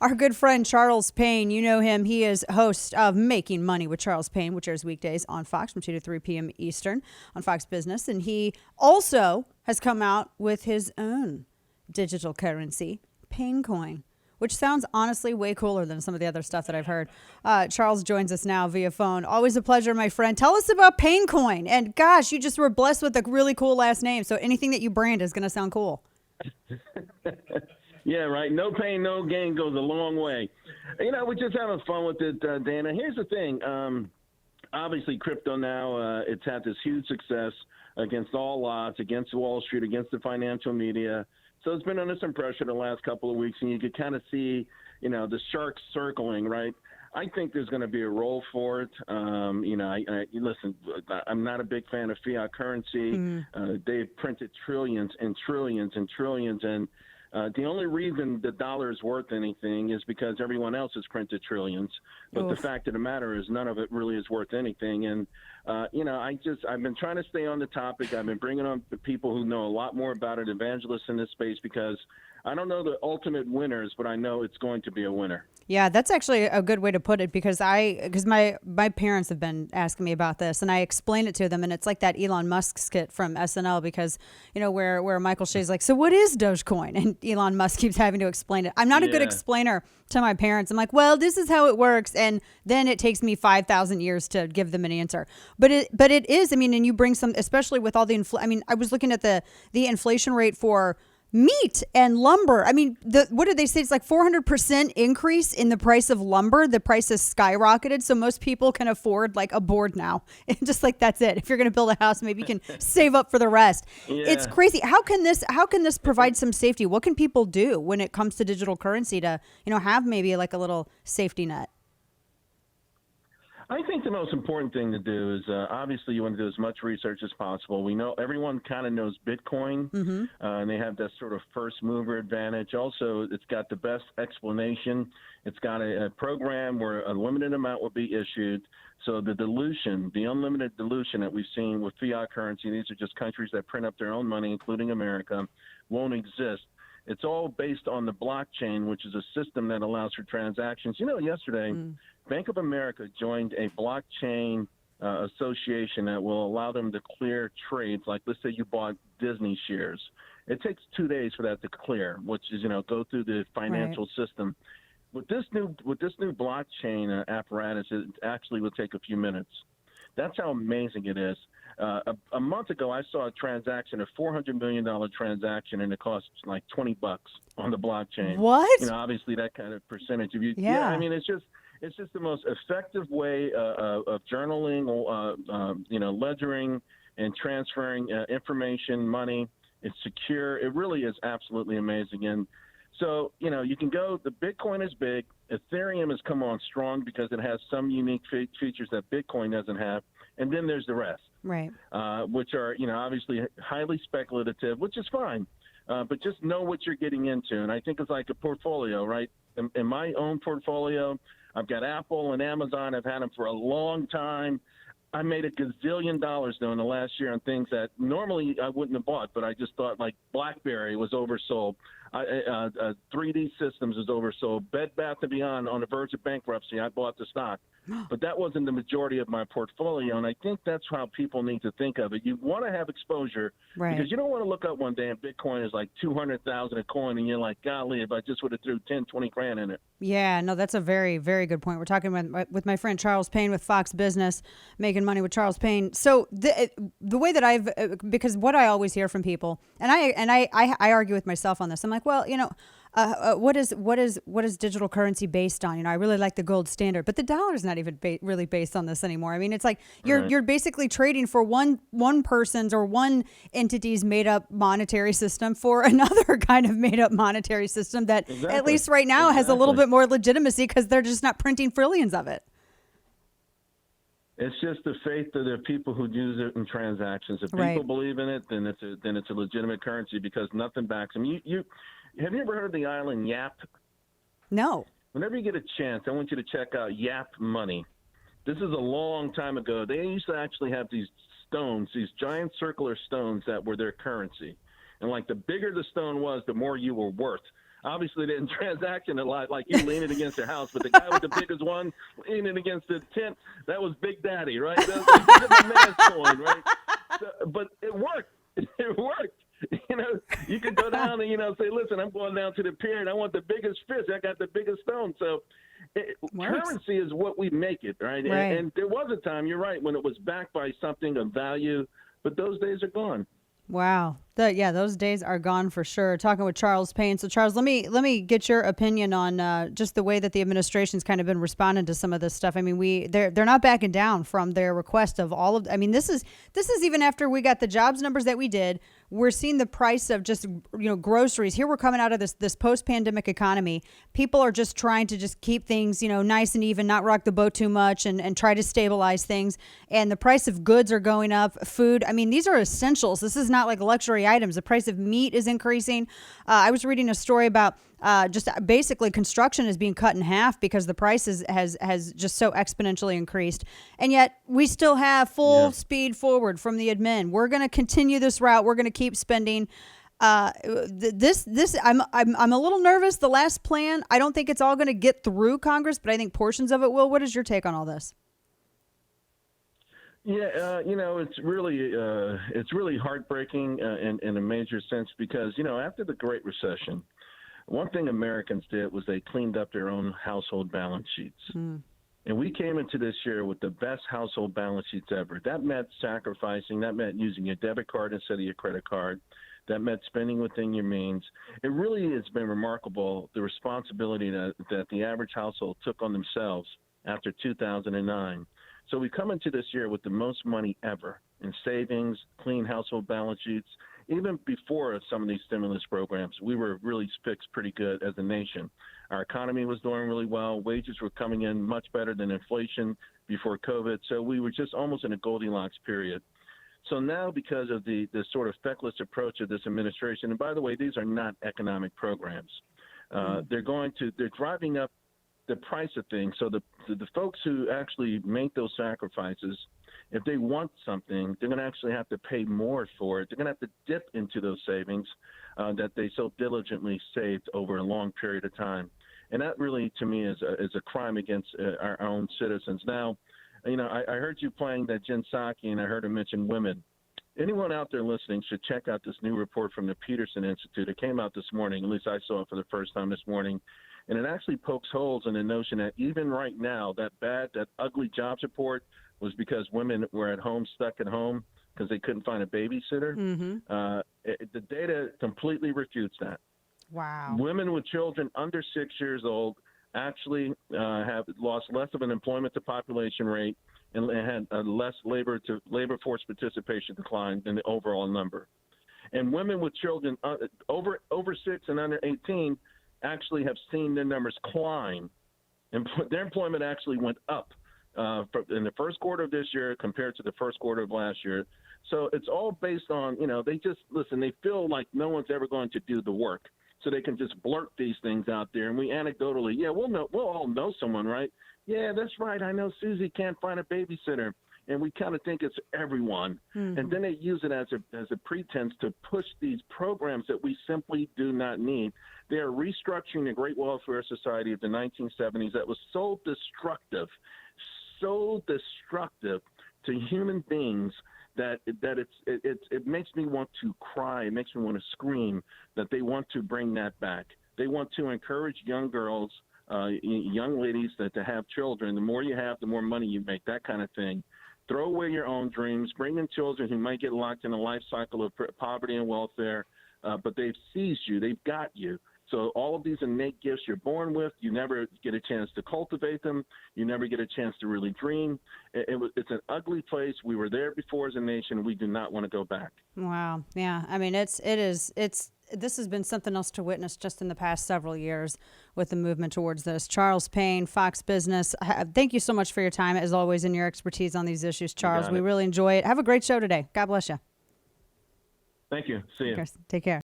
Our good friend Charles Payne, you know him. He is host of Making Money with Charles Payne, which airs weekdays on Fox from 2 to 3 p.m. Eastern on Fox Business. And he also has come out with his own digital currency, Payne Coin, which sounds honestly way cooler than some of the other stuff that I've heard. Charles joins us now via phone. Always a pleasure, my friend. Tell us about Payne Coin. And gosh, you just were blessed with a really cool last name. So anything that you brand is going to sound cool. Yeah, right. No pain, no gain goes a long way. We're just having fun with it, Dana. Here's the thing. Obviously, crypto now, it's had this huge success against all odds, against Wall Street, against the financial media. So it's been under some pressure the last couple of weeks, and you could kind of see, the sharks circling, right? I think there's going to be a role for it. Listen, I'm not a big fan of fiat currency. They've printed trillions and trillions and trillions, and the only reason the dollar is worth anything is because everyone else has printed trillions. But the fact of the matter is none of it really is worth anything. And, I've been trying to stay on the topic. I've been bringing on the people who know a lot more about it, evangelists in this space, because I don't know the ultimate winners, but I know it's going to be a winner. Yeah, that's actually a good way to put it because my parents have been asking me about this and I explain it to them, and it's like that Elon Musk skit from SNL because where Michael Shea's like, so what is Dogecoin? And Elon Musk keeps having to explain it. I'm not a good explainer to my parents. I'm like, well, this is how it works, and then it takes me 5,000 years to give them an answer. But it is. I mean, and you bring some, especially with all the I was looking at the inflation rate for meat and lumber. I mean, what did they say? It's like 400% increase in the price of lumber. The price has skyrocketed. So most people can afford like a board now. And just like, that's it. If you're going to build a house, maybe you can save up for the rest. Yeah. It's crazy. How can this provide some safety? What can people do when it comes to digital currency to, have maybe like a little safety net? I think the most important thing to do is obviously you want to do as much research as possible. We know everyone kind of knows Bitcoin, and they have that sort of first mover advantage. Also, it's got the best explanation. It's got a program where a limited amount will be issued. So the dilution, the unlimited dilution that we've seen with fiat currency, these are just countries that print up their own money, including America, won't exist. It's all based on the blockchain, which is a system that allows for transactions. Yesterday, Bank of America joined a blockchain association that will allow them to clear trades. Like, let's say you bought Disney shares. It takes 2 days for that to clear, which is, go through the financial system. With this new blockchain apparatus, it actually will take a few minutes. That's how amazing it is. A month ago, I saw a transaction, a $400 million transaction, and it cost like $20 on the blockchain. What? Obviously that kind of percentage of you. Yeah. I mean, it's just the most effective way of journaling, ledgering and transferring information, money. It's secure. It really is absolutely amazing. And so, you can go, the Bitcoin is big. Ethereum has come on strong because it has some unique features that Bitcoin doesn't have. And then there's the rest, right? Which are, obviously highly speculative, which is fine. But just know what you're getting into. And I think it's like a portfolio, right? In my own portfolio, I've got Apple and Amazon. I've had them for a long time. I made $1 gazillion during the last year on things that normally I wouldn't have bought, but I just thought like BlackBerry was oversold. 3D Systems is oversold. Bed Bath & Beyond on the verge of bankruptcy. I bought the stock. But that wasn't the majority of my portfolio, and I think that's how people need to think of it. You want to have exposure, right? Because you don't want to look up one day and Bitcoin is like 200,000 a coin, and you're like, golly, if I just would have threw 10, 20 grand in it. Yeah, no, that's a very, very good point. We're talking with my friend Charles Payne with Fox Business, Making Money with Charles Payne. So the way that because what I always hear from people, and I argue with myself on this. I'm like, well, what is digital currency based on? I really like the gold standard, but the dollar's not even really based on this anymore. I mean, it's like you're basically trading for one person's or one entity's made up monetary system for another kind of made up monetary system that at least right now has a little bit more legitimacy because they're just not printing trillions of it. It's just the faith of the people who use it in transactions. If people believe in it, then it's a legitimate currency because nothing backs them. Have you ever heard of the island Yap? No. Whenever you get a chance, I want you to check out Yap Money. This is a long time ago. They used to actually have these stones, these giant circular stones that were their currency. And like the bigger the stone was, the more you were worth. obviously didn't transaction a lot like you leaning against your house, but the guy with the biggest one leaning against the tent, that was Big Daddy, right? That was the man's coin, right? So, but it worked. It worked. You could go down and, say, listen, I'm going down to the pier and I want the biggest fish. I got the biggest stone. So currency is what we make it, right? And there was a time, you're right, when it was backed by something of value, but those days are gone. Wow. Those days are gone for sure. Talking with Charles Payne. So, Charles, let me get your opinion on just the way that the administration's kind of been responding to some of this stuff. I mean, they're not backing down from their request of all of. I mean, this is even after we got the jobs numbers that we did. We're seeing the price of just groceries. Here we're coming out of this post-pandemic economy. People are just trying to just keep things nice and even, not rock the boat too much, and try to stabilize things. And the price of goods are going up. Food. I mean, these are essentials. This is not like luxury items. The price of meat is increasing. I was reading a story about just basically construction is being cut in half because the price has just so exponentially increased. And yet we still have full speed forward from the admin. We're going to continue this route. We're going to keep spending. I'm a little nervous. The last plan, I don't think it's all going to get through Congress, but I think portions of it will. What is your take on all this? Yeah, it's really heartbreaking in a major sense because, after the Great Recession, one thing Americans did was they cleaned up their own household balance sheets. And we came into this year with the best household balance sheets ever. That meant sacrificing. That meant using your debit card instead of your credit card. That meant spending within your means. It really has been remarkable, the responsibility that the average household took on themselves after 2009. So we come into this year with the most money ever in savings, clean household balance sheets. Even before some of these stimulus programs, we were really fixed pretty good as a nation. Our economy was doing really well. Wages were coming in much better than inflation before COVID. So we were just almost in a Goldilocks period. So now, because of the sort of feckless approach of this administration, and by the way, these are not economic programs. They're driving up the price of things. So the folks who actually make those sacrifices, if they want something, they're going to actually have to pay more for it. They're going to have to dip into those savings that they so diligently saved over a long period of time. And that really, to me, is a crime against our own citizens. Now, I heard you playing that Jen Psaki, and I heard her mention women. Anyone out there listening should check out this new report from the Peterson Institute. It came out this morning. At least I saw it for the first time this morning. And it actually pokes holes in the notion that even right now, that ugly jobs report was because women were at home, stuck at home because they couldn't find a babysitter. The data completely refutes that. Wow. Women with children under 6 years old actually have lost less of an employment to population rate and had a less labor force participation decline than the overall number. And women with children over 6 and under 18 actually have seen their numbers climb, and their employment actually went up in the first quarter of this year compared to the first quarter of last year. So it's all based on, they feel like no one's ever going to do the work. So they can just blurt these things out there. And we anecdotally, we'll all know someone, right? Yeah, that's right. I know Susie can't find a babysitter. And we kind of think it's everyone. And then they use it as a pretense to push these programs that we simply do not need. They are restructuring the great welfare society of the 1970s that was so destructive to human beings that it makes me want to cry. It makes me want to scream that they want to bring that back. They want to encourage young girls, young ladies to have children. The more you have, the more money you make, that kind of thing. Throw away your own dreams. Bring in children who might get locked in a life cycle of poverty and welfare, but they've seized you. They've got you. So all of these innate gifts you're born with, you never get a chance to cultivate them. You never get a chance to really dream. It's an ugly place. We were there before as a nation. We do not want to go back. Wow. Yeah. I mean, this has been something else to witness just in the past several years with the movement towards this. Charles Payne, Fox Business. Thank you so much for your time, as always, and your expertise on these issues, Charles. We really enjoy it. Have a great show today. God bless you. Thank you. See you. Take care.